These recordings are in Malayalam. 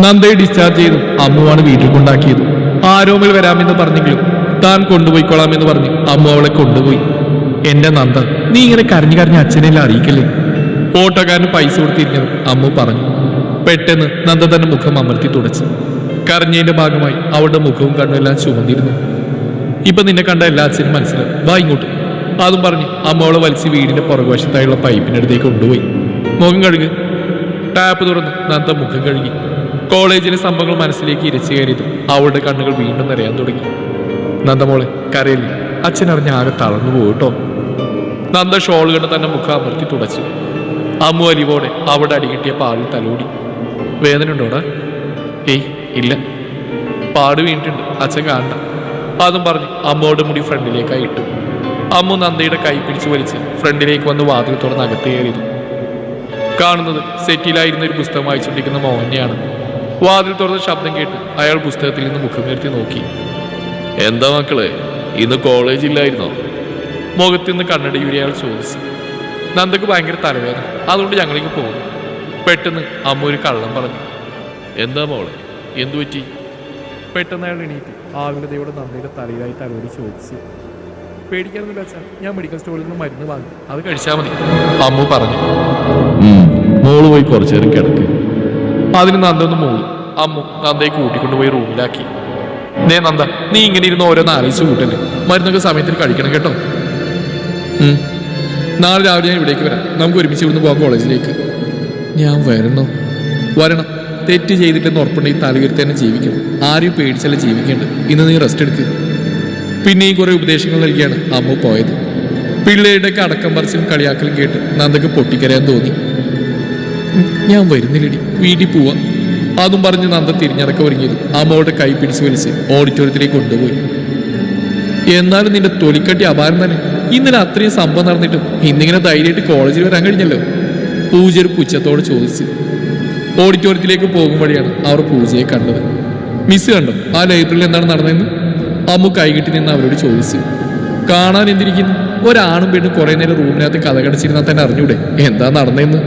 നന്ദയെ ഡിസ്ചാർജ് ചെയ്തു അമ്മുവാണ് വീട്ടിൽ കൊണ്ടാക്കിയത്. ആരോമിൽ വരാമെന്ന് പറഞ്ഞെങ്കിലും താൻ കൊണ്ടുപോയിക്കൊള്ളാമെന്ന് പറഞ്ഞ് അമ്മു അവളെ കൊണ്ടുപോയി. എന്റെ നന്ദ, നീ ഇങ്ങനെ കരഞ്ഞു കരഞ്ഞ അച്ഛനെല്ലാം അറിയിക്കല്ലേ? ഓട്ടോക്കാരന് പൈസ കൊടുത്തിരിഞ്ഞത് അമ്മു പറഞ്ഞു. പെട്ടെന്ന് നന്ദ തന്റെ മുഖം അമർത്തി തുടച്ചു. കരഞ്ഞതിന്റെ ഭാഗമായി അവളുടെ മുഖവും കണ്ണുമെല്ലാം ചുമന്നിരുന്നു. ഇപ്പൊ നിന്നെ കണ്ട എല്ലാ അച്ഛനും മനസ്സിലായി, വാ ഇങ്ങോട്ട്. അതും പറഞ്ഞ് അമ്മ അവളെ വലിച്ച് വീടിന്റെ പുറകുവശത്തായുള്ള പൈപ്പിനടുത്തേക്ക് കൊണ്ടുപോയി. മുഖം കഴുകി. ടാപ്പ് തുറന്ന് നന്ദ മുഖം കഴുകി. കോളേജിലെ സംഭവങ്ങൾ മനസ്സിലേക്ക് ഇരച്ചു കയറിയതും അവളുടെ കണ്ണുകൾ വീണ്ടും നിറയാൻ തുടങ്ങി. നന്ദമോളെ കരയില്ലേ, അച്ഛൻ അറിഞ്ഞ ആകെ തളർന്നു പോയിട്ടോ. നന്ദ ഷോൾ കണ്ട് തന്നെ മുഖം അമർത്തി തുടച്ചു. അമ്മു അലിവോടെ അവിടെ അടികിട്ടിയ പാടിൽ തലോടി. വേദന ഉണ്ടോടാ? ഏയ് ഇല്ല. പാട് വീണിട്ടുണ്ട്, അച്ഛൻ കാണണ്ട. അതും പറഞ്ഞ് അമ്മയുടെ മുടി ഫ്രണ്ടിലേക്കായി ഇട്ടു. അമ്മു നന്ദയുടെ കൈ പിടിച്ചു വലിച്ച് ഫ്രണ്ടിലേക്ക് വന്ന് വാതിൽ തുറന്ന് അകത്ത് കയറിയത്. കാണുന്നത് സെറ്റിലായിരുന്ന ഒരു പുസ്തകം വായിച്ചുകൊണ്ടിരിക്കുന്ന മോഹനെയാണ്. വാതിൽ തുറന്ന ശബ്ദം കേട്ട് അയാൾ പുസ്തകത്തിൽ നിന്ന് മുഖമുയർത്തി നോക്കി. എന്താ മക്കളെ, ഇന്ന് കോളേജില്ലായിരുന്നോ? മുഖത്തിൽ നിന്ന് കണ്ണടയൂരി അയാൾ ചോദിച്ചു. നന്ദക്ക് ഭയങ്കര തലവേദന, അതുകൊണ്ട് ഞങ്ങളിങ്ങ് പോകുന്നു. പെട്ടെന്ന് അമ്മ ഒരു കള്ളം പറഞ്ഞു. എന്താ മോളെ, എന്തു പറ്റി? പെട്ടെന്ന് അയാൾ എണീറ്റ് ആകുലതയോടെ നന്ദയുടെ തലയിലായി തലോടി ചോദിച്ചു. പേടിക്കാനൊന്നുമില്ല അച്ഛാ, ഞാൻ മെഡിക്കൽ സ്റ്റോറിൽ നിന്ന് മരുന്ന് വാങ്ങി, അത് കഴിച്ചാൽ മതി, അമ്മു പറഞ്ഞു. മോള് പോയി കുറച്ചു നേരം കിടക്ക്. അതിന് നന്ദ ഒന്ന് മോള്. അമ്മു നന്ദയെ കൂട്ടിക്കൊണ്ടുപോയി റൂമിലാക്കി. നേ നന്ദ, നീ ഇങ്ങനെ ഇരുന്ന് ഓരോന്ന് ആലോചിച്ച് കൂട്ടല്ലേ. മരുന്നൊക്കെ സമയത്തിന് കഴിക്കണം കേട്ടോ. നാളെ രാവിലെ ഞാൻ ഇവിടേക്ക് വരാം, നമുക്ക് ഒരുമിച്ച് ഇവിടുന്ന് പോകാം കോളേജിലേക്ക്. ഞാൻ വരണം. തെറ്റ് ചെയ്തിട്ടെന്ന് ഉറപ്പുണ്ടെങ്കിൽ തലവീർത്ത് തന്നെ ജീവിക്കണം. ആരെയും പേടിച്ചല്ല ജീവിക്കേണ്ടത്. ഇന്ന് നീ റെസ്റ്റ് എടുക്കുക. പിന്നെയും കുറെ ഉപദേശങ്ങൾ നൽകിയാണ് അമ്മ പോയത്. പിള്ളേരുടെയൊക്കെ അടക്കം പറച്ചിലും കളിയാക്കലും കേട്ട് നന്ദക്ക് പൊട്ടിക്കരയാൻ തോന്നി. ഞാൻ വരുന്നില്ലടി, വീട്ടിൽ പോവാ. അതും പറഞ്ഞ് നന്ദ തിരിഞ്ഞടക്ക ഒരുങ്ങിയത് അമ്മയുടെ കൈ പിടിച്ചു വലിച്ച് ഓഡിറ്റോറിയത്തിലേക്ക് കൊണ്ടുപോയി. എന്നാലും നിന്റെ തൊലിക്കട്ടി അപാരം തന്നെ. ഇന്നലെ അത്രയും സംഭവം നടന്നിട്ടും ഇന്നിങ്ങനെ ധൈര്യമായിട്ട് കോളേജിൽ വരാൻ കഴിഞ്ഞല്ലോ, പൂജ ഒരു പുച്ഛത്തോട് ചോദിച്ചു. ഓഡിറ്റോറിയത്തിലേക്ക് പോകും വഴിയാണ് അവർ പൂജയെ കണ്ടത്. മിസ് കണ്ടോ ആ ലൈബ്രറിയിൽ എന്താണ് നടന്നതെന്ന്? അമ്മു കൈകിട്ടി നിന്ന് അവരോട് ചോദിച്ചു. കാണാൻ എന്തിരിക്കുന്നു? ഒരാണും പെണ്ണും കുറെ നേരം റൂമിനകത്ത് കഥ കടച്ചിരുന്നാൽ തന്നെ അറിഞ്ഞൂടെ എന്താ നടന്നതെന്ന്?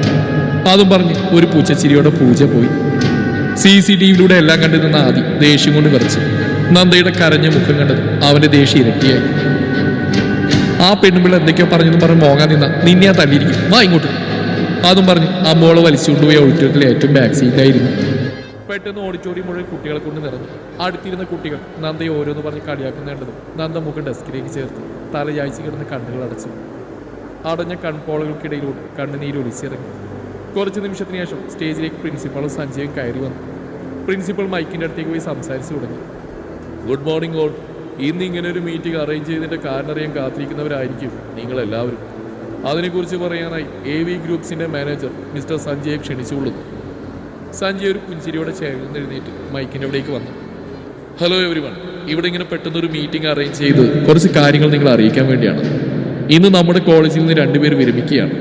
അതും പറഞ്ഞ് ഒരു പൂച്ചച്ചിരിയോടെ പൂജ പോയി. CCTVയിലൂടെ എല്ലാം കണ്ടു നിന്ന ആദി ദേഷ്യം കൊണ്ട് വിറച്ചു. നന്ദയുടെ കരഞ്ഞ മുഖം കണ്ടത് അവന്റെ ദേഷ്യം ഇരട്ടിയായി. ആ പെണ്ണുമ്പിള്ള എന്തൊക്കെയോ പറഞ്ഞെന്ന് പറഞ്ഞ് മോങ്ങാൻ നിന്ന നിന്നെ ആ തല്ലിയിരിക്കും, വാ ഇങ്ങോട്ട്. അതും പറഞ്ഞ് അമ്മോളെ വലിച്ചുകൊണ്ടുപോയി ഓഡിറ്റോറിയത്തിലെ ഏറ്റവും ബാക്ക് സീറ്റിലായിരുന്നു. പെട്ടെന്ന് ഓഡിറ്റോറിയം മുഴുവൻ കുട്ടികളെ കൊണ്ട് നിറഞ്ഞു. അടുത്തിരുന്ന കുട്ടികൾ നന്ദയെ ഓരോന്ന് പറഞ്ഞ് കളിയാക്കുന്നുണ്ടതും നന്ദ മുഖം ഡെസ്കിലേക്ക് ചേർത്ത് തലയാഴ്ച കിടന്ന് കണ്ണുകൾ അടച്ചു. അടഞ്ഞ കൺപോളകൾക്കിടയിലൂടെ കണ്ണുനീര് ഒലിച്ചിറങ്ങി. കുറച്ച് നിമിഷത്തിന് ശേഷം സ്റ്റേജിലേക്ക് പ്രിൻസിപ്പളും സഞ്ജയും കയറി വന്നു. പ്രിൻസിപ്പൽ മൈക്കിൻ്റെ അടുത്തേക്ക് പോയി സംസാരിച്ചു തുടങ്ങി. Good morning all. ഇന്ന് ഇങ്ങനെ ഒരു മീറ്റിംഗ് അറേഞ്ച് ചെയ്തതിൻ്റെ കാരണം അറിയാൻ കാത്തിരിക്കുന്നവരായിരിക്കും നിങ്ങളെല്ലാവരും. അതിനെക്കുറിച്ച് പറയാനായി AV ഗ്രൂപ്പ്സിൻ്റെ മാനേജർ മിസ്റ്റർ സഞ്ജയെ ക്ഷണിച്ചുകൊള്ളുന്നു. സഞ്ജയ് ഒരു പുഞ്ചിരിയോടെ ചെയറിൽ നിന്ന് എഴുന്നേറ്റ് മൈക്കിൻ്റെ അവിടേക്ക് വന്നു. ഹലോ എവരിവൺ, ഇവിടെ ഇങ്ങനെ പെട്ടെന്നൊരു മീറ്റിംഗ് അറേഞ്ച് ചെയ്ത് കുറച്ച് കാര്യങ്ങൾ നിങ്ങളെ അറിയിക്കാൻ വേണ്ടിയാണ്. ഇന്ന് നമ്മുടെ കോളേജിൽ നിന്ന് 2 പേര് വിരമിക്കുകയാണ്.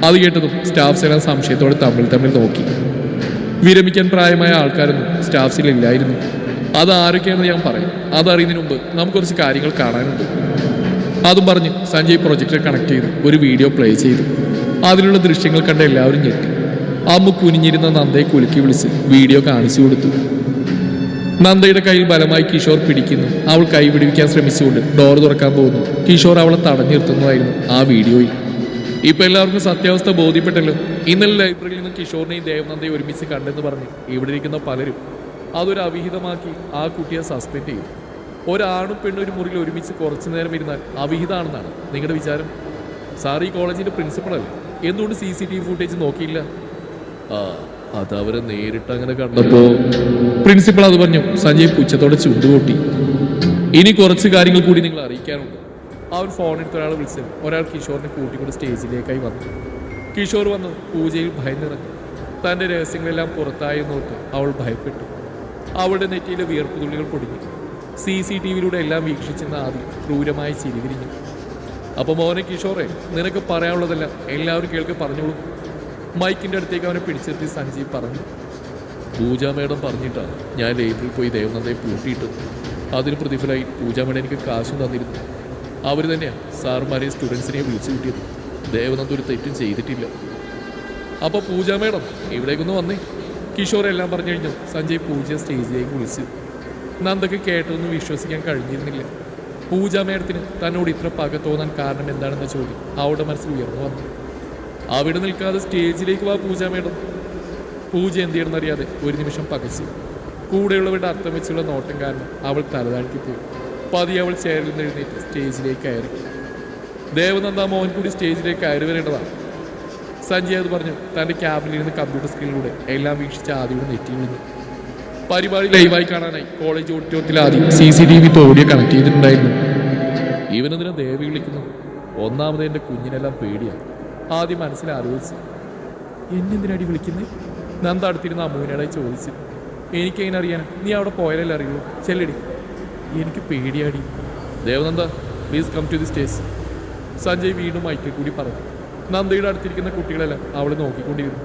അത് കേട്ടതും സ്റ്റാഫ്സ് എല്ലാം സംശയത്തോടെ തമ്മിൽ നോക്കി. വിരമിക്കാൻ പ്രായമായ ആൾക്കാരൊന്നും സ്റ്റാഫ്സിലില്ലായിരുന്നു. അത് ആരൊക്കെയാണെന്ന് ഞാൻ പറയാം. അതറിയുന്നതിന് മുമ്പ് നമുക്ക് കുറച്ച് കാര്യങ്ങൾ കാണാനുണ്ട്. അതും പറഞ്ഞ് സഞ്ജയ് പ്രൊജക്ടർ കണക്ട് ചെയ്ത് ഒരു വീഡിയോ പ്ലേ ചെയ്തു. അതിലുള്ള ദൃശ്യങ്ങൾ കണ്ട എല്ലാവരും ഞെട്ടി. അമ്മ കുനിഞ്ഞിരുന്ന നന്ദയെ കുലുക്കി വിളിച്ച് വീഡിയോ കാണിച്ചു കൊടുത്തു. നന്ദയുടെ കയ്യിൽ ബലമായി കിഷോർ പിടിക്കുന്നു. അവൾ കൈ പിടിപ്പിക്കാൻ ശ്രമിച്ചുകൊണ്ട് ഡോർ തുറക്കാൻ പോകുന്നു. കിഷോർ അവളെ തടഞ്ഞു നിർത്തുന്നതായിരുന്നു ആ വീഡിയോയിൽ. ഇപ്പൊ എല്ലാവർക്കും സത്യാവസ്ഥ ബോധ്യപ്പെട്ടല്ലോ. ഇന്നലെ ലൈബ്രറിയിൽ നിന്ന് കിഷോറിനെയും ദേവനന്ദയും ഒരുമിച്ച് കണ്ടെന്ന് പറഞ്ഞ് ഇവിടെ ഇരിക്കുന്ന പലരും അതൊരു അവിഹിതമാക്കി ആ കുട്ടിയെ സസ്പെൻഡ് ചെയ്തു. ഒരാണും പെണ്ണും ഒരു മുറിയിൽ ഒരുമിച്ച് കുറച്ചു നേരം ഇരുന്നാൽ അവിഹിതമാണെന്നാണ് നിങ്ങളുടെ വിചാരം? സാർ ഈ കോളേജിന്റെ പ്രിൻസിപ്പളല്ലേ, എന്തുകൊണ്ട് CCTV ഫുട്ടേജ് നോക്കിയില്ല? അതവരെ നേരിട്ട് അങ്ങനെ കണ്ടപ്പോ പ്രിൻസിപ്പൾ അത് പറഞ്ഞു. സഞ്ജയ് പുച്ഛത്തോടെ ചുണ്ടുകൊട്ടി. ഇനി കുറച്ച് കാര്യങ്ങൾ കൂടി നിങ്ങൾ അറിയിക്കാനുണ്ട്. അവൻ ഫോണെടുത്ത ഒരാൾ വിളിച്ചു. ഒരാൾ കിഷോറിനെ കൂട്ടിക്കൊണ്ട് സ്റ്റേജിലേക്കായി വന്നു. കിഷോർ വന്ന് പൂജയിൽ ഭയന്നിറങ്ങി. തൻ്റെ രഹസ്യങ്ങളെല്ലാം പുറത്തായി നോക്കി അവൾ ഭയപ്പെട്ടു. അവളുടെ നെറ്റിയിലെ വിയർപ്പ് തുള്ളികൾ പൊടിഞ്ഞു. CCTVയിലൂടെ എല്ലാം വീക്ഷിച്ചെന്ന ആദ്യം ക്രൂരമായി ചിരിവിരിഞ്ഞു. അപ്പോൾ മോനെ കിഷോറെ, നിനക്ക് പറയാനുള്ളതെല്ലാം എല്ലാവരും കേൾക്കെ പറഞ്ഞോളൂ. മൈക്കിൻ്റെ അടുത്തേക്ക് അവനെ പിടിച്ചെത്തി സഞ്ജീവ് പറഞ്ഞു. പൂജാ മേഡം പറഞ്ഞിട്ടാണ് ഞാൻ ലൈബ്രറിയിൽ പോയി ദേവനന്ദയെ പൂട്ടിയിട്ട്. അതിന് പ്രതിഫലമായി പൂജാ മേഡം എനിക്ക് കാശും തന്നിരുന്നു. അവർ തന്നെയാണ് സാറുമാരെയും സ്റ്റുഡൻസിനെയും വിളിച്ചു കിട്ടിയത്. ദേവനന്ദ ഒരു തെറ്റും ചെയ്തിട്ടില്ല. അപ്പോൾ പൂജാ മേഡം ഇവിടേക്കൊന്ന് വന്നേ. കിഷോർ എല്ലാം പറഞ്ഞു കഴിഞ്ഞു സഞ്ജയ് പൂജ സ്റ്റേജിലേക്ക് വിളിച്ചു. നന്ദയ്ക്ക് കേട്ടതൊന്നും വിശ്വസിക്കാൻ കഴിഞ്ഞിരുന്നില്ല. പൂജ മേഡത്തിന് തന്നോട് ഇത്ര പക തോന്നാൻ കാരണം എന്താണെന്ന ചോദ്യം അവളുടെ മനസ്സിൽ ഉയർന്നു വന്നു. അവിടെ നിൽക്കാതെ സ്റ്റേജിലേക്ക് വാ പൂജ മേഡം. പൂജ എന്ത് ചെയ്യണമെന്നറിയാതെ ഒരു നിമിഷം പകച്ചു. കൂടെയുള്ളവരുടെ അർത്ഥം വെച്ചുള്ള നോട്ടം കാരണം അവൾ തലതാഴ്ത്തിപ്പോയി. പതിയെ അവൾ ചെയറിൽ നിന്ന് എഴുന്നേറ്റ് സ്റ്റേജിലേക്ക് കയറി. ദേവനന്ദ മോഹൻ കൂടി സ്റ്റേജിലേക്ക് കയറി വരേണ്ടതാണ്. സഞ്ജയ് അത് പറഞ്ഞു തൻ്റെ ക്യാബിനിലിരുന്ന് കമ്പ്യൂട്ടർ സ്ക്രീനിലൂടെ എല്ലാം വീക്ഷിച്ച് ആദ്യയുടെ നെറ്റി വിളിഞ്ഞു. പരിപാടി ലൈവായി കാണാനായി കോളേജ് ഓഡിറ്റോറിയത്തിൽ ആദ്യം CCTV ഓഡിയോ കണക്ട് ചെയ്തിട്ടുണ്ടായിരുന്നു. ഇവനെന്തിനാ ദേവി വിളിക്കുന്നു? ഒന്നാമത് എൻ്റെ കുഞ്ഞിനെല്ലാം പേടിയാണ്. ആദ്യം മനസ്സിൽ ആലോചിച്ചു. എന്നെന്തിനടി വിളിക്കുന്നത്? നന്ദ അടുത്തിരുന്ന് അമ്മുവിനോടായി ചോദിച്ചു. എനിക്കെങ്ങനെ അറിയാൻ? നീ അവിടെ പോയാലല്ലേ അറിയുള്ളൂ. ചെല്ലടി. എനിക്ക് പേടിയാടി. Devananda please come to the stage. Sanjay വീണ്ടും മൈക്കിൽ കൂടി പറഞ്ഞു. നന്ദയുടെ അടുത്തിരിക്കുന്ന കുട്ടികളെല്ലാം അവളെ നോക്കിക്കൊണ്ടിരുന്നു.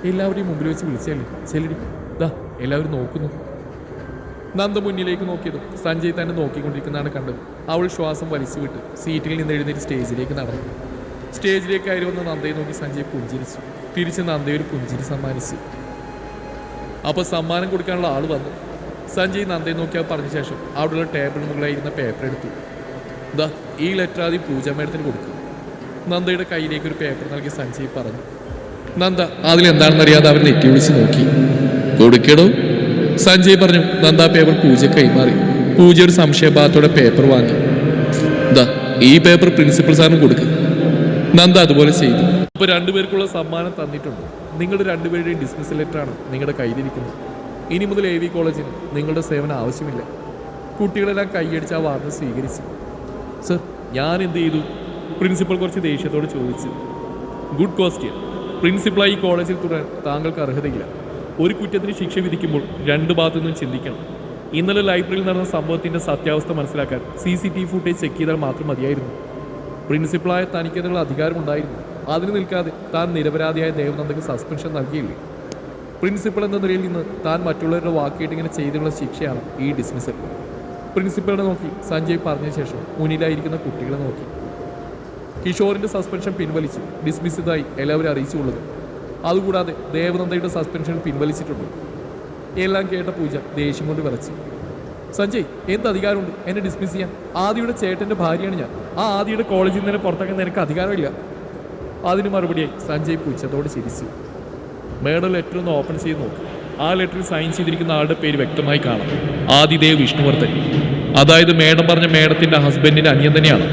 എല്ലാവരെയും മുമ്പിൽ വെച്ച് വിളിച്ചല്ലേ, ചെല്ലടി. ദാ എല്ലാവരും നോക്കുന്നു. നന്ദ മുന്നിലേക്ക് നോക്കിയതും സഞ്ജയ് തന്നെ നോക്കിക്കൊണ്ടിരിക്കുന്നതാണ് കണ്ടത്. അവൾ ശ്വാസം വലിച്ചു വിട്ട് സീറ്റിൽ നിന്ന് എഴുന്നേറ്റ് സ്റ്റേജിലേക്ക് നടന്നു. സ്റ്റേജിലേക്ക് കയറി വന്ന നന്ദയെ നോക്കി സഞ്ജയ് പുഞ്ചിരിച്ചു. തിരിച്ച് നന്ദയെ ഒരു പുഞ്ചിരി സമ്മാനിച്ചു. അപ്പോൾ സമ്മാനം കൊടുക്കാനുള്ള ആൾ വന്നു. സഞ്ജയ് നന്ദയെ നോക്കിയാൽ പറഞ്ഞ ശേഷം അവിടെയുള്ള ടേബിളിന് മുകളിലായിരുന്ന പേപ്പർ എടുത്തു. ദാ ഈ ലെറ്റർ ആദ്യം പൂജ മേഡത്തിന് കൊടുക്കും. നന്ദയുടെ കയ്യിലേക്ക് ഒരു പേപ്പർ നൽകി സഞ്ജയ് പറഞ്ഞു. നന്ദ അതിലെന്താണെന്നറിയാതെ അവർ നെറ്റി വിളിച്ച് നോക്കി. കൊടുക്കടോ സഞ്ജയ് പറഞ്ഞു. നന്ദ പേപ്പർ പൂജ കൈമാറി. പൂജ ഒരു സംശയഭാവത്തോടെ പേപ്പർ വാങ്ങി. ദാ ഈ പേപ്പർ പ്രിൻസിപ്പൽ സാറിന് കൊടുക്കും. നന്ദ അതുപോലെ ചെയ്തു. അപ്പോൾ രണ്ടുപേർക്കുള്ള സമ്മാനം തന്നിട്ടുണ്ട്. നിങ്ങളുടെ രണ്ടുപേരുടെയും ഡിസ്മിസൽ ലെറ്ററാണ് നിങ്ങളുടെ കയ്യിലിരിക്കുന്നത്. ഇനി മുതൽ AV കോളേജിന് നിങ്ങളുടെ സേവനം ആവശ്യമില്ല. കുട്ടികളെല്ലാം കൈയടിച്ച് ആ വാർത്ത സ്വീകരിച്ചു. സർ ഞാൻ എന്ത് ചെയ്തു? പ്രിൻസിപ്പൽ കുറച്ച് ദേഷ്യത്തോട് ചോദിച്ചു. Good question. പ്രിൻസിപ്പളായി ഈ കോളേജിൽ തുടരാൻ താങ്കൾക്ക് അർഹതയില്ല. ഒരു കുറ്റത്തിന് ശിക്ഷ വിധിക്കുമ്പോൾ രണ്ടു ഭാഗത്തു നിന്നും ചിന്തിക്കണം. ഇന്നലെ ലൈബ്രറിയിൽ നടന്ന സംഭവത്തിൻ്റെ സത്യാവസ്ഥ മനസ്സിലാക്കാൻ CCTV ഫുട്ടേജ് ചെക്ക് ചെയ്താൽ മാത്രം മതിയായിരുന്നു. പ്രിൻസിപ്പളായ തനിക്കതിനുള്ള അധികാരമുണ്ടായിരുന്നു. അതിന് നിൽക്കാതെ താൻ നിരപരാധിയായ ദേവനന്ദക്ക് സസ്പെൻഷൻ നൽകിയില്ലേ? പ്രിൻസിപ്പൾ എന്ന നിലയിൽ നിന്ന് താൻ മറ്റുള്ളവരുടെ വാക്കേട്ട് ഇങ്ങനെ ചെയ്തിട്ടുള്ള ശിക്ഷയാണ് ഈ ഡിസ്മിസൽ. പ്രിൻസിപ്പളിനെ നോക്കി സഞ്ജയ് പറഞ്ഞ ശേഷം മുന്നിലായിരിക്കുന്ന കുട്ടികളെ നോക്കി. കിഷോറിൻ്റെ സസ്പെൻഷൻ പിൻവലിച്ചു. ഡിസ്മിസ് ചെയ്തതായി എല്ലാവരും അറിയിച്ചുകൊള്ളുന്നു. അതുകൂടാതെ ദേവനന്ദയുടെ സസ്പെൻഷൻ പിൻവലിച്ചിട്ടുണ്ട്. എല്ലാം കേട്ട പൂജ ദേഷ്യം കൊണ്ട് വിറച്ചു. സഞ്ജയ് എന്ത് അധികാരമുണ്ട് എന്നെ ഡിസ്മിസ് ചെയ്യാൻ? ആദിയുടെ ചേട്ടൻ്റെ ഭാര്യയാണ് ഞാൻ. ആ ആദിയുടെ കോളേജിൽ നിന്ന് തന്നെ പുറത്താക്കാൻ നിനക്ക് അധികാരമില്ല. അതിന് മറുപടിയായി സഞ്ജയ് പുച്ഛത്തോട് ചിരിച്ചു. മേഡം ലെറ്റർ ഒന്ന് ഓപ്പൺ ചെയ്ത് നോക്കി. ആ ലെറ്ററിൽ സൈൻ ചെയ്തിരിക്കുന്ന ആളുടെ പേര് വ്യക്തമായി കാണാം. ആദിദേവ് വിഷ്ണുവർദ്ധൻ. അതായത് മേഡം പറഞ്ഞ മേഡത്തിൻ്റെ ഹസ്ബൻഡിൻ്റെ അനിയൻ തന്നെയാണ്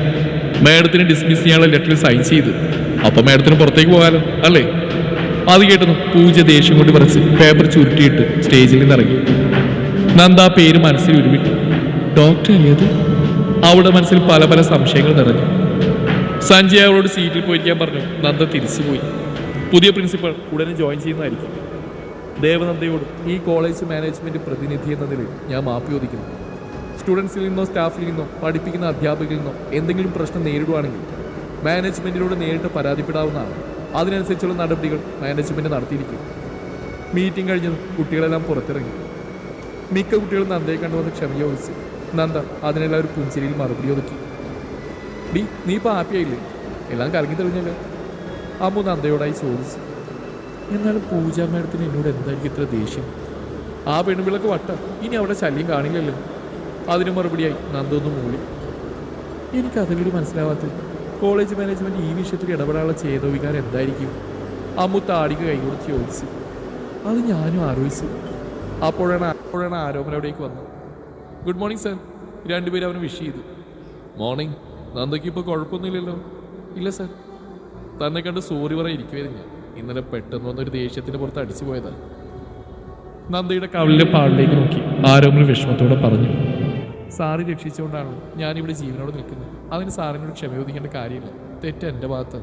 മേഡത്തിന് ഡിസ്മിസ് ചെയ്യാനുള്ള ലെറ്ററിൽ സൈൻ ചെയ്ത്. അപ്പം മേഡത്തിന് പുറത്തേക്ക് പോകാലോ അല്ലേ? അത് കേട്ടതും പൂജ ദേഷ്യം കൊണ്ട് പറിച്ച് പേപ്പർ ചുരുട്ടിയിട്ട് സ്റ്റേജിൽ നിന്നിറങ്ങി. നന്ദ ആ പേര് മനസ്സിൽ ഉരുവിട്ടു. ഡോക്ടർ അല്ലേ അത്? അവളുടെ മനസ്സിൽ പല പല സംശയങ്ങൾ നിറഞ്ഞു. സഞ്ജയ് അവളോട് സീറ്റിൽ പോയിരിക്കാൻ പറഞ്ഞു. നന്ദ തിരിച്ചുപോയി. പുതിയ പ്രിൻസിപ്പൽ ഉടനെ ജോയിൻ ചെയ്യുന്നതായിരിക്കും. ദേവനന്ദയോട് ഈ കോളേജ് മാനേജ്മെൻറ്റ് പ്രതിനിധി എന്ന നിലയിൽ ഞാൻ മാപ്പ് ചോദിക്കുന്നു. സ്റ്റുഡൻസിൽ നിന്നോ സ്റ്റാഫിൽ നിന്നോ പഠിപ്പിക്കുന്ന അധ്യാപകരിൽ നിന്നോ എന്തെങ്കിലും പ്രശ്നം നേരിടുവാണെങ്കിൽ മാനേജ്മെൻറ്റിനോട് നേരിട്ട് പരാതിപ്പെടാവുന്നതാണ്. അതിനനുസരിച്ചുള്ള നടപടികൾ മാനേജ്മെൻറ്റ് നടത്തിയിരിക്കും. മീറ്റിംഗ് കഴിഞ്ഞതും കുട്ടികളെല്ലാം പുറത്തിറങ്ങി. മിക്ക കുട്ടികളും നന്ദയെ കണ്ടുവന്ന് ക്ഷമ ചോദിച്ചു. നന്ദ അതിനെല്ലാം ഒരു പുഞ്ചിരിയിൽ മറുപടി ഒതുക്കി. നീ ഇപ്പോൾ ഹാപ്പിയായില്ലേ? എല്ലാം കറങ്ങി തെളിഞ്ഞല്ലോ? അമ്മു നന്ദയോടായി ചോദിച്ചു. എന്നാലും പൂജാ മേഡത്തിന് എന്നോട് എന്തായിരിക്കും ഇത്ര ദേഷ്യം? ആ പെണ്ണുപിള്ളക്ക് വട്ടം. ഇനി അവിടെ ശല്യം കാണില്ലല്ലോ. അതിന് മറുപടിയായി നന്ദ ഒന്ന് മൂളി. എനിക്കതിലൂടെ മനസ്സിലാവാത്തത് കോളേജ് മാനേജ്മെൻറ്റ് ഈ വിഷയത്തിൽ ഇടപെടാനുള്ള ചേതോ വികാരം എന്തായിരിക്കും? അമ്മു താടിക്ക് കൈകൊടുത്ത് ചോദിച്ചു. അത് ഞാനും ആലോചിച്ചു. അപ്പോഴാണ് ആരോപണം അവിടേക്ക് വന്നത്. Good morning sir. രണ്ടുപേരും അവന് വിഷ് ചെയ്തു. മോർണിംഗ്. നന്ദയ്ക്ക് ഇപ്പോൾ കുഴപ്പമൊന്നുമില്ലല്ലോ? ഇല്ല സർ. തന്നെ കണ്ട് സോറി പറയാൻ ഇരിക്കുവായിരുന്നു ഞാൻ. ഇന്നലെ പെട്ടെന്ന് വന്നൊരു ദേഷ്യത്തിന് പുറത്ത് അടിച്ചു പോയതാണ്. നന്ദയുടെ കവളിലെ പാടിലേക്ക് നോക്കി ആരോപണം വിഷമത്തോടെ പറഞ്ഞു. സാറി രക്ഷിച്ചുകൊണ്ടാണ് ഞാനിവിടെ ജീവനോട് നിൽക്കുന്നത്. അതിന് സാറിനോട് ക്ഷമ ചോദിക്കേണ്ട കാര്യമില്ല. തെറ്റ് എൻ്റെ ഭാഗത്ത്.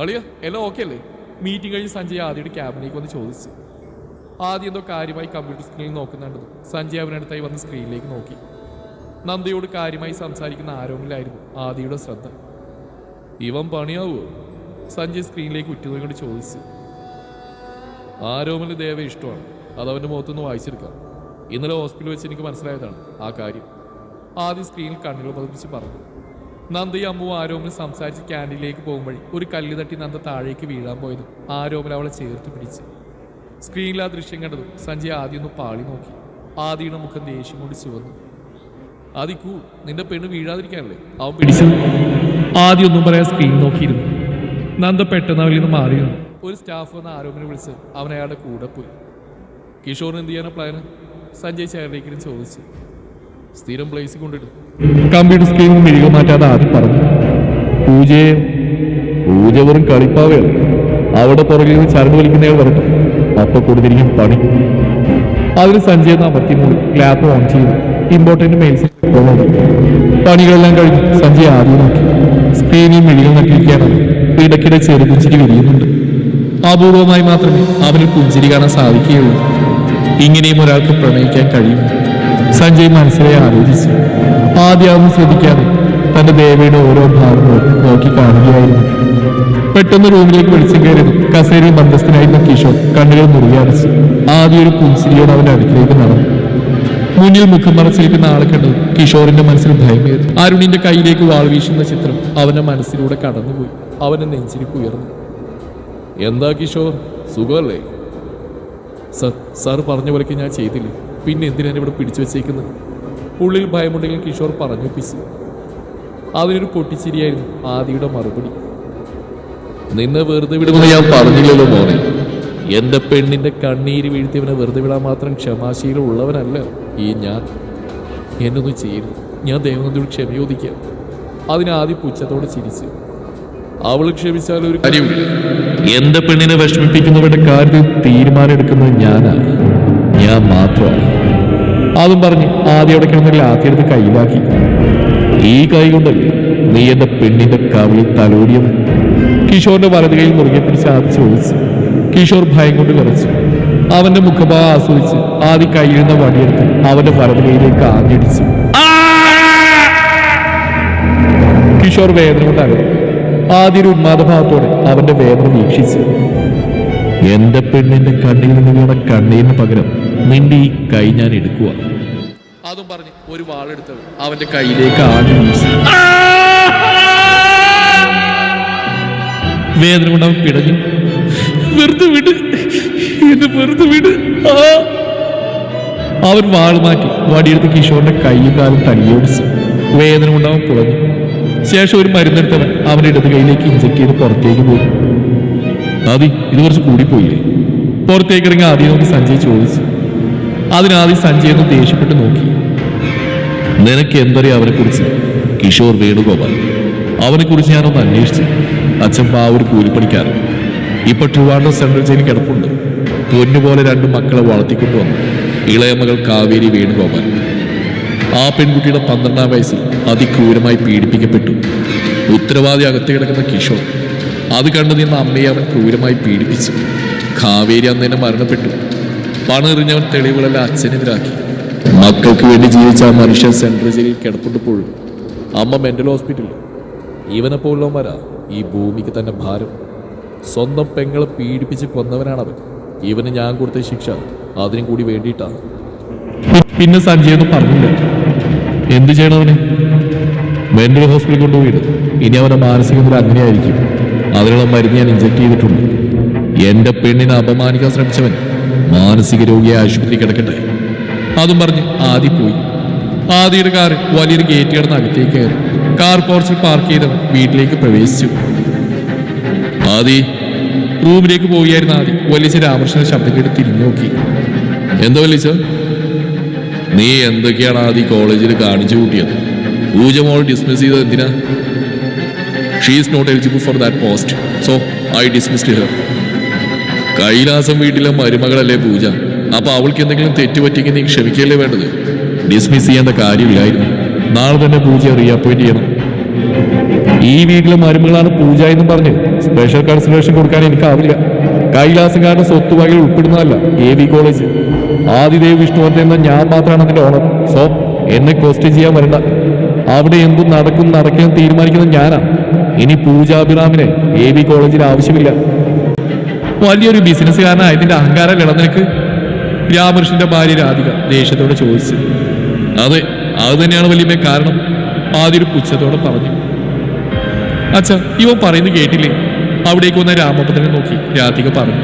അളിയ എല്ലാം ഓക്കെ അല്ലേ? മീറ്റിംഗ് കഴിഞ്ഞ് സഞ്ജയ് ആദ്യയുടെ ക്യാബിനേക്ക് വന്ന് ചോദിച്ചു. ആദ്യം എന്തോ കാര്യമായി കമ്പ്യൂട്ടർ സ്ക്രീനിൽ നോക്കുന്നുണ്ടെന്ന് സഞ്ജയ് അവനടുത്തായി വന്ന് സ്ക്രീനിലേക്ക് നോക്കി. നന്ദയോട് കാര്യമായി സംസാരിക്കുന്ന ആരോമിലായിരുന്നു ആദിയുടെ ശ്രദ്ധ. ഇവൻ പണിയാവുമോ? സഞ്ജയ് സ്ക്രീനിലേക്ക് ഉറ്റുനോക്കിക്കൊണ്ട് ചോദിച്ചു. ആരോമിന് ദേവ ഇഷ്ടമാണ്. അതവൻ്റെ മുഖത്തുനിന്ന് വായിച്ചെടുക്കാം. ഇന്നലെ ഹോസ്പിറ്റലിൽ വെച്ച് എനിക്ക് മനസ്സിലായതാണ് ആ കാര്യം. ആദ്യം സ്ക്രീനിൽ കണ്ണുകൾ പതിപ്പിച്ച് പറഞ്ഞു. നന്ദയും അമ്മുവും ആരോമിന് സംസാരിച്ച് ക്യാൻറ്റീനിലേക്ക് പോകുമ്പോഴേ ഒരു കല്ല് തട്ടി നന്ദ താഴേക്ക് വീഴാൻ പോയതും ആരോമിൽ അവളെ ചേർത്ത് പിടിച്ച്. സ്ക്രീനിൽ ആ ദൃശ്യം കണ്ടതും സഞ്ജയ് ആദ്യം ഒന്ന് പാളി നോക്കി. ആദിയുടെ മുഖം ദേഷ്യം കൊണ്ട് ചുവന്നു. ആദിക്കൂ, നിന്റെ പെണ്ണ് വീഴാതിരിക്കാനല്ലേ അവൻ പിടിച്ചത്. ആദ്യം ഒന്നും പറയാൻ സ്ക്രീൻ നോക്കിയിരുന്നു. നന്ദ പെട്ടെന്ന് അവരിൽ നിന്ന് മാറിയിരുന്നു. ഒരു സ്റ്റാഫ് വന്ന് ആരോപണം വിളിച്ച് അവൻ അയാളുടെ കൂടെ പോയി. കിഷോറിന് എന്ത് ചെയ്യാനാ പ്ലാന്? സഞ്ജയ് ചെയറിലേക്കിനും ചോദിച്ചു. സ്ഥിരം പ്ലേസിൽ കൊണ്ടിടും. കമ്പ്യൂട്ടർ സ്ക്രീനിൽ മിഴികൾ മാറ്റാതെ ആദ്യം പറഞ്ഞു. പൂജ വെറും കളിപ്പാവയാണ്. അവിടെ പുറകിൽ നിന്ന് ചരട് വലിക്കുന്നയാൾ വരട്ടെ, അപ്പൊ കൊടുത്തിരിക്കും പണി. അതിന് സഞ്ജയ് അമർത്തി മൂടി ലാപ്പ് ഓൺ ചെയ്തു. ഇമ്പോർട്ടന്റ് മെയിൽസ് പണികളെല്ലാം കഴിഞ്ഞ് സഞ്ജയ് ആദ്യം നോക്കി. സ്ക്രീനിൽ മിഴികൾ നട്ടിരിക്കുകയാണ്. ഇടയ്ക്കിടെ ചെറുപുഞ്ചിരി വിരിയുന്നുണ്ട്. അപൂർവമായി മാത്രമേ അവന് പുഞ്ചിരി കാണാൻ സാധിക്കുകയുള്ളൂ. ഇങ്ങനെയും ഒരാൾക്ക് പ്രണയിക്കാൻ കഴിയും. സഞ്ജയ് മനസ്സിലായി ആലോചിച്ചു. ആദ്യം ശ്രദ്ധിക്കാതെ തന്റെ ദേവയുടെ ഓരോ ഭാഗങ്ങളും നോക്കി കാണുകയായിരുന്നു. പെട്ടെന്ന് റൂമിലേക്ക് വെളിച്ചം കയറിയതും കസേരയിൽ ബന്ധസ്ഥനായിരുന്ന കിഷോർ കണ്ണുകൾ മുറുകെ അടച്ചു. ആദ്യം ഒരു പുഞ്ചിരിയോട് അവന്റെ അടുക്കിലേക്ക് നടന്നു. മുന്നിൽ മുഖം മറച്ചിരിക്കുന്ന ആളെ കണ്ടത് കിഷോറിന്റെ മനസ്സിൽ ഭയമേറി. അരുണിന്റെ കയ്യിലേക്ക് വാൾ വീശുന്ന ചിത്രം അവന്റെ മനസ്സിലൂടെ കടന്നുപോയി. അവന്റെ നെഞ്ചിരിപ്പ് ഉയർന്നു. എന്താ കിഷോർ, സുഖമല്ലേ? സാർ പറഞ്ഞ പോലെയൊക്കെ ഞാൻ ചെയ്തില്ലേ, പിന്നെ എന്തിനാണ് ഇവിടെ പിടിച്ചു വെച്ചേക്കുന്നത്? ഉള്ളിൽ ഭയമുണ്ടെങ്കിൽ കിഷോർ പറഞ്ഞൊപ്പിച്ചു. അതിനൊരു പൊട്ടിച്ചിരിയായിരുന്നു ആദിയുടെ മറുപടി. നിന്നെ വെറുതെ വിടുമെന്ന് ഞാൻ പറഞ്ഞില്ലല്ലോ മോനെ. എന്റെ പെണ്ണിന്റെ കണ്ണീര് വീഴ്ത്തിയവനെ വെറുതെ വിടാൻ മാത്രം ക്ഷമാശീലം ഉള്ളവനല്ല ഈ ഞാൻ. എന്നൊന്നും ചെയ്യരുത്, ഞാൻ ദേവനന്ദയോട് ക്ഷമയോദിക്കാം. അതിനാദ്യം പുച്ഛത്തോടെ ചിരിച്ചു. അവള് ക്ഷമിച്ചാൽ ഒരു കാര്യമില്ല. എന്റെ പെണ്ണിനെ വിഷമിപ്പിക്കുന്നവരുടെ കാര്യത്തിൽ തീരുമാനമെടുക്കുന്നത് ഞാനാണ്, ഞാൻ മാത്രമാണ്. അതും പറഞ്ഞ് ആദ്യം അവിടെ കിടന്നില്ല ആദ്യമെടുത്ത് കയ്യിലാക്കി. ഈ കൈ കൊണ്ടല്ലേ നീ എന്റെ പെണ്ണിന്റെ കവിളിൽ തലോടിയത്? കിഷോറിന്റെ വലത് കൈയിൽ മുറുകെ പിടിച്ച് ആദ്യം ചോദിച്ചു. കിഷോർ ഭയം കൊണ്ട് വിറച്ചു. അവന്റെ മുഖഭാവം ആസ്വദിച്ച് ആദ്യം കയ്യിലിരുന്ന വടിയെടുത്ത് അവന്റെ വലത് കൈയിലേക്ക് ആഞ്ഞടിച്ചു. കിഷോർ വേദന കൊണ്ട് അകന്നു. ആദ്യ ഒരു ഉന്മാദഭാവത്തോടെ അവന്റെ വേദന വീക്ഷിച്ചു. എന്റെ പെണ്ണിന്റെ കണ്ണിൽ നിന്ന് വീണ കണ്ണീരിന് പകരം നിന്റെ ഈ കൈ ഞാൻ എടുക്കുക. അതും പറഞ്ഞ് ഒരു വാളെടുത്ത് അവന്റെ കയ്യിലേക്ക് ആഞ്ഞു വീശി. വേദന കൊണ്ട് അവൻ പിടഞ്ഞു. വെറുതെ വിട്, എന്നെ വെറുതെ വിട്. അവൻ വാൾ മാറ്റി വടിയെടുത്ത് കിഷോറിന്റെ കൈയും കാലും തല്ലിയോടിച്ചു. വേദന കൊണ്ട് അവൻ പുളഞ്ഞു. ശേഷം ഒരു മരുന്നെടുത്തവൻ അവന്റെ ഇടത് കൈയിലേക്ക് ഇഞ്ചക്ട് ചെയ്ത് പുറത്തേക്ക് പോയി. ആദി, ഇത് കുറച്ച് കൂടിപ്പോയില്ലേ? പുറത്തേക്ക് ഇറങ്ങി ആദ്യം നോക്കി സഞ്ജയ് ചോദിച്ചു. അതിനാദ്യം സഞ്ജയ് ഒന്ന് ദേഷ്യപ്പെട്ട് നോക്കി. നിനക്ക് എന്തറിയാം അവനെ കുറിച്ച്? കിഷോർ വേണുഗോപാൽ. അവനെ കുറിച്ച് ഞാനൊന്ന് അന്വേഷിച്ചു. അച്ഛൻ ഒരു കൂലിപ്പണിക്കാരൻ. ഇപ്പൊ ട്രിവാൻഡ്രം സെൻട്രൽ ജയിലിൽ കിടപ്പുണ്ട്. പൊന്നുപോലെ 2 മക്കളെ വളർത്തിക്കൊണ്ടുവന്നു. ഇളയ മകൾ കാവേരി വേണുഗോപാൽ. ആ പെൺകുട്ടിയുടെ 12ാം വയസ്സിൽ അതിക്രൂരമായി പീഡിപ്പിക്കപ്പെട്ടു. ഉത്തരവാദി അകത്ത് കിടക്കുന്ന കിഷോർ. അത് കണ്ടു നിന്ന അമ്മയെ അവൻ ക്രൂരമായി പീഡിപ്പിച്ചു. കാവേരി അന്ന് തന്നെ മരണപ്പെട്ടു. പണം എറിഞ്ഞവൻ തെളിവുകളെല്ലാം അച്ഛനെതിരാക്കി. മക്കൾക്ക് വേണ്ടി ജീവിച്ച ആ മനുഷ്യൻ സെൻട്രൽ ജയിലിൽ കിടപ്പുണ്ടപ്പോഴും അമ്മ മെന്റൽ ഹോസ്പിറ്റലിൽ. ഇവനെ പോലുള്ളവന്മാരാ ഈ ഭൂമിക്ക് തന്നെ ഭാരം. സ്വന്തം പെങ്ങളെ പീഡിപ്പിച്ച് കൊന്നവനാണവൻ. ഇവന് ഞാൻ കൊടുത്ത ശിക്ഷ അതിനും കൂടി വേണ്ടിയിട്ടാണ്. പിന്നെ സഞ്ജയ് ഒന്നും പറഞ്ഞില്ല. എന്ത് ചെയ്യണവന്? മെന്റൽ ഹോസ്പിറ്റലിൽ കൊണ്ടുപോയിട്ട് ഇനി അവന്റെ മാനസിക നില അങ്ങനെയായിരിക്കും. അതിനുള്ള മരുന്ന് ഞാൻ ഇഞ്ചക്ട് ചെയ്തിട്ടുണ്ട്. എന്റെ പെണ്ണിനെ അപമാനിക്കാൻ ശ്രമിച്ചവൻ മാനസിക രോഗിയെ ആശുപത്രി കിടക്കട്ടെ. അതും പറഞ്ഞ് ആദി പോയി. ആദിയുടെ കാർ വലിയൊരു ഗേറ്റ് കടന്ന് അകത്തേക്ക് കയറി. കാർ പോർച്ചിൽ പാർക്ക് ചെയ്തവൻ വീട്ടിലേക്ക് പ്രവേശിച്ചു. ആദി റൂമിലേക്ക് പോവുകയായിരുന്ന ആദി വലിയ രാമകൃഷ്ണന്റെ ശബ്ദം കേട്ട് തിരിഞ്ഞു നോക്കി. എന്താ വലിച്ച? നീ എന്തൊക്കെയാണ് ആദി കോളേജിൽ കാണിച്ചു കൂട്ടിയത്? പൂജ മോൾ ഡിസ്മിസ് ചെയ്തത് എന്തിനാ? She is not eligible for that post, so I dismissed her. Kailasam വീട്ടിലെ മരുമകളല്ലേ പൂജ. അപ്പൊ അവൾക്ക് എന്തെങ്കിലും തെറ്റുപറ്റിയെങ്കിൽ നീ ക്ഷമിക്കല്ലേ വേണ്ടത്? ഡിസ്മിസ് ചെയ്യേണ്ട കാര്യമില്ലായിരുന്നു. നാളെ തന്നെ പൂജയെ റീഅപ്പോയിന്റ് ചെയ്യണം. ഈ വീട്ടിലെ മരുമകളാണ് പൂജ എന്നും പറഞ്ഞ് സ്പെഷ്യൽ കൺസിഡറേഷൻ കൊടുക്കാൻ എനിക്കാവില്ല. കൈലാസംകാരുടെ സ്വത്തുവകയിൽ ഉൾപ്പെടുന്നതല്ല AV കോളേജ്. ആദിദേവ് വിഷ്ണുവർദ്ധൻ എന്ന ഞാൻ മാത്രമാണ് അതിന്റെ ഓണർ. സോ എന്നെ ക്വസ്റ്റ്യൻ ചെയ്യാൻ വരണ്ട. അവിടെ എന്തും നടക്കില്ലെന്ന് തീരുമാനിക്കുന്നത് ഞാനാ. ഇനി പൂജാഭിറാമിനെ AV കോളേജിൽ ആവശ്യമില്ല. വലിയൊരു ബിസിനസ്സുകാരനായതിന്റെ അഹങ്കാരം നിലനിൽക്ക്. രാമകൃഷ്ണന്റെ ഭാര്യ രാധിക ദേഷ്യത്തോടെ ചോദിച്ചു. അതെ, അത് തന്നെയാണ് വലിയ കാരണം. ആദ്യൊരു പുച്ഛത്തോടെ പറഞ്ഞു. അച്ഛാ, ഇവൻ പറയുന്നത് കേട്ടില്ലേ? അവിടേക്ക് വന്ന രാമഭദ്രനെ നോക്കി രാധിക പറഞ്ഞു.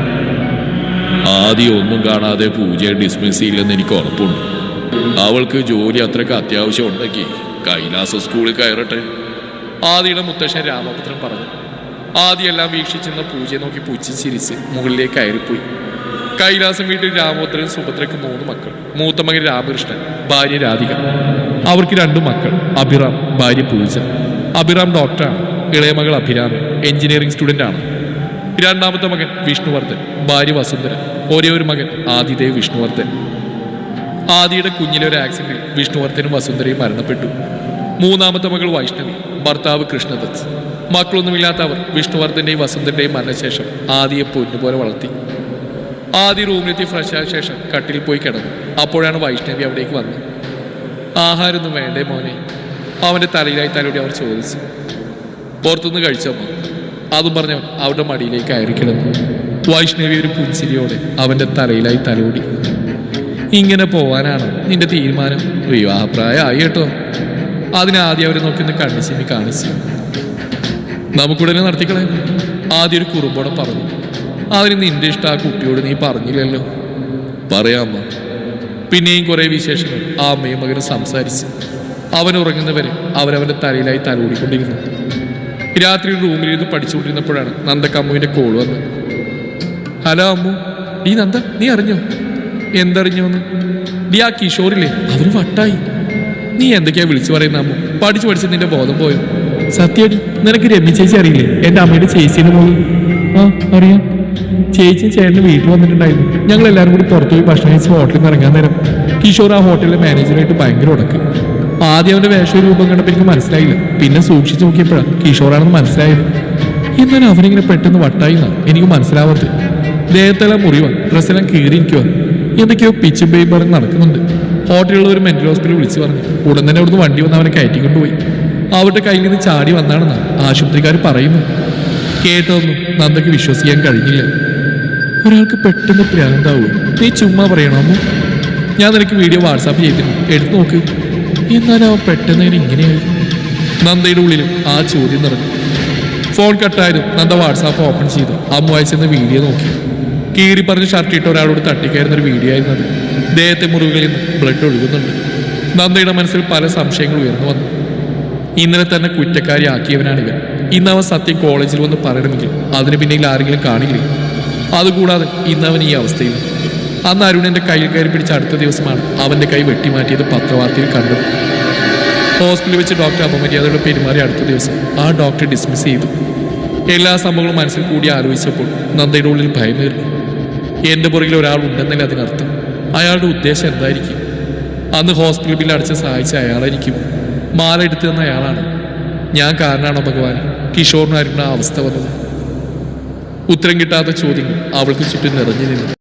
ആദ്യം ഒന്നും കാണാതെ പൂജയെ ഡിസ്മിസ് ചെയ്യില്ലെന്ന് എനിക്ക് ഉറപ്പുണ്ട്. അവൾക്ക് ജോലി അത്രയ്ക്ക് അത്യാവശ്യം ഉണ്ടെങ്കിൽ കൈലാസ സ്കൂളിൽ കയറട്ടെ. ആദിയുടെ മുത്തശ്ശൻ രാമപുത്രൻ പറഞ്ഞു. ആദ്യമെല്ലാം വീക്ഷിച്ചെന്ന പൂജയെ നോക്കി പുച്ഛിച്ചിരിച്ച് മുകളിലേക്ക് കയറിപ്പോയി. കൈലാസം വീട്ടിൽ രാമപുത്രൻ സുഭദ്രയ്ക്ക് 3 മക്കൾ. മൂത്ത മകൻ രാമകൃഷ്ണൻ, ഭാര്യ രാധിക. അവർക്ക് 2 മക്കൾ, അഭിറാം, ഭാര്യ പൂജ. അഭിറാം ഡോക്ടറാണ്. ഇളയ മകൾ അഭിരാമി എഞ്ചിനീയറിംഗ് സ്റ്റുഡൻ്റ് ആണ്. രണ്ടാമത്തെ മകൻ വിഷ്ണുവർദ്ധൻ, ഭാര്യ വസുന്ധര. ഒരേ ഒരു മകൻ ആദിദേവ് വിഷ്ണുവർദ്ധൻ. ആദിയുടെ കുഞ്ഞിലെ ഒരു ആക്സിഡന്റിൽ വിഷ്ണുവർദ്ധനും വസുന്ധരയും മരണപ്പെട്ടു. മൂന്നാമത്തെ മകൾ വൈഷ്ണവി, ഭർത്താവ് കൃഷ്ണദത്ത്. മക്കളൊന്നുമില്ലാത്തവർ വിഷ്ണുവർദ്ധന്റെയും വസുന്ധരന്റെയും മരണശേഷം ആദിയെ പൊന്നുപോലെ വളർത്തി. ആദ്യ റൂമിലെത്തി ഫ്രഷ് ആയ ശേഷം കട്ടിൽ പോയി കിടന്നു. അപ്പോഴാണ് വൈഷ്ണവി അവിടേക്ക് വന്നത്. ആഹാരമൊന്നും വേണ്ടേ മോനെ? അവന്റെ തലയിലായി തലോടി അവർ ചോദിച്ചു. പുറത്തുനിന്ന് കഴിച്ചമ്മ, അതും പറഞ്ഞവൻ അവരുടെ മടിയിലേക്ക് കയറി കിടന്നു. വൈഷ്ണവി ഒരു പുഞ്ചിരിയോടെ അവന്റെ തലയിലായി തലോടി. ഇങ്ങനെ പോവാനാണ് നിന്റെ തീരുമാനം? വിവാഹപ്രായമായി കേട്ടോ. അതിനാദ്യം അവരെ നോക്കി കണ്ണു ചിമ്മി കാണിച്ചു. നമുക്കുടനെ നടത്തിക്കളെ, ആദ്യം ഒരു കുറുമ്പോടെ പറഞ്ഞു. അതിന് നിന്റെ ഇഷ്ടം ആ കുട്ടിയോട് നീ പറഞ്ഞില്ലല്ലോ. പറയാമ്മ. പിന്നെയും കുറെ വിശേഷങ്ങൾ ആ അമ്മയും മകനും സംസാരിച്ചു. അവൻ ഉറങ്ങുന്നവരെ അവരവന്റെ തലയിലായി തലോടിക്കൊണ്ടിരുന്നു. രാത്രി റൂമിലിരുന്ന് പഠിച്ചുകൊണ്ടിരുന്നപ്പോഴാണ് നന്ദക്കമ്മുവിന്റെ കോൾ വന്നത്. ഹലോ അമ്മു. ഈ നന്ദ, നീ അറിഞ്ഞോ? എന്തറിഞ്ഞോന്ന്? ഡി ആ കിഷോറില്ലേ, അവന് വട്ടായി. നീ എന്തൊക്കെയാ വിളിച്ചു പറയുന്ന അമ്മു? പഠിച്ച് നിന്റെ ബോധം പോയോ? സത്യടി, നിനക്ക് രമ്യ ചേച്ചി അറിയില്ലേ? എൻ്റെ അമ്മയുടെ ചേച്ചിയുടെ മോള്. ആ അറിയാം. ചേച്ചിയും ചേട്ടന് വീട്ടിൽ വന്നിട്ടുണ്ടായിരുന്നു. ഞങ്ങൾ എല്ലാവരും കൂടി പുറത്തുപോയി ഭക്ഷണം കഴിച്ച് ഹോട്ടലിൽ നിന്ന് ഇറങ്ങാൻ നേരം കിഷോർ ആ ഹോട്ടലിലെ മാനേജറായിട്ട് ഭയങ്കര ഉടക്ക്. ആദ്യം അവന്റെ വേഷ രൂപം കണ്ടപ്പോൾ എനിക്ക് മനസ്സിലായില്ല. പിന്നെ സൂക്ഷിച്ചു നോക്കിയപ്പോഴാണ് കിഷോറാണെന്ന് മനസ്സിലായത്. എന്നാലും അവനിങ്ങനെ പെട്ടെന്ന് വട്ടായിന്നാ എനിക്ക് മനസ്സിലാവാത്തത്. ദേഹത്തെല്ലാം മുറിവാ, ഡ്രസ്സെല്ലാം കീറിയിരിക്കുക. എന്തൊക്കെയോ പിച്ച് ബേബ് പറഞ്ഞ് നടക്കുന്നുണ്ട്. ഹോട്ടലിലുള്ള ഒരു മെന്റൽ ഹോസ്പിറ്റൽ വിളിച്ചു പറഞ്ഞു. ഉടൻ തന്നെ അവിടുന്ന് വണ്ടി വന്ന് അവനെ കയറ്റിക്കൊണ്ടുപോയി. അവരുടെ കയ്യിൽ നിന്ന് ചാടി വന്നാണെന്നാണ് ആശുപത്രിക്കാർ പറയുന്നത്. കേട്ടതൊന്നും നന്ദയ്ക്ക് വിശ്വസിക്കാൻ കഴിഞ്ഞില്ല. ഒരാൾക്ക് പെട്ടെന്ന് പ്രാന്താവും. നീ ചുമ്മാ പറയണമോ? ഞാൻ നിനക്ക് വീഡിയോ വാട്സാപ്പ് ചെയ്തിരുന്നു, എടുത്തു നോക്ക്. എന്നാലും അവൻ പെട്ടെന്ന് ഇങ്ങനെയായി. നന്ദയുടെ ഉള്ളിലും ആ ചോദ്യം നിറഞ്ഞു. ഫോൺ കട്ടായതും നന്ദ വാട്സാപ്പ് ഓപ്പൺ ചെയ്തു അമ്മ അയച്ചെന്ന വീഡിയോ നോക്കി. കീറി പറഞ്ഞ് ഷർട്ട് ഇട്ട് ഒരാളോട് തട്ടിക്കയറുന്നൊരു വീഡിയോ ആയിരുന്നത്. ദേഹത്തെ മുറിവുകളിൽ നിന്ന് ബ്ലഡ് ഒഴുകുന്നുണ്ട്. നന്ദയുടെ മനസ്സിൽ പല സംശയങ്ങൾ ഉയർന്നു വന്നു. ഇന്നലെ തന്നെ കുറ്റക്കാരിയാക്കിയവനാണിവൻ. ഇന്ന് അവൻ സത്യം കോളേജിൽ വന്ന് പറയണമെങ്കിൽ അതിന് പിന്നിൽ ആരെങ്കിലും കാണില്ലേ? അതുകൂടാതെ ഇന്നവൻ ഈ അവസ്ഥയിൽ. അന്ന് അരുണിന്റെ കയ്യിൽ കയറി പിടിച്ച അടുത്ത ദിവസമാണ് അവന്റെ കൈ വെട്ടിമാറ്റിയത് പത്രവാർത്തയിൽ കണ്ടത്. ഹോസ്പിറ്റലിൽ വെച്ച് ഡോക്ടർ അപമര്യാദയോടെ പെരുമാറി അടുത്ത ദിവസം ആ ഡോക്ടർ ഡിസ്മിസ് ചെയ്തു. എല്ലാ സംഭവങ്ങളും മനസ്സിൽ കൂടി ആലോചിച്ചപ്പോൾ നന്ദയുടെ ഉള്ളിൽ ഭയമേറി. എന്റെ പുറകിൽ ഒരാൾ ഉണ്ടെന്നല്ലേ അതിനർത്ഥം? അയാളുടെ ഉദ്ദേശം എന്തായിരിക്കും? അന്ന് ഹോസ്പിറ്റൽ ബില്ല് അടച്ച് സഹായിച്ച അയാളായിരിക്കും. മാല എടുത്തു തന്ന അയാളാണ്. ഞാൻ കാരണമാണോ ഭഗവാൻ കിഷോറിനായിരുന്നു ആ അവസ്ഥ വന്നത്? ഉത്തരം കിട്ടാത്ത ചോദ്യങ്ങൾ അവൾക്ക് ചുറ്റും നിറഞ്ഞു നിന്നു.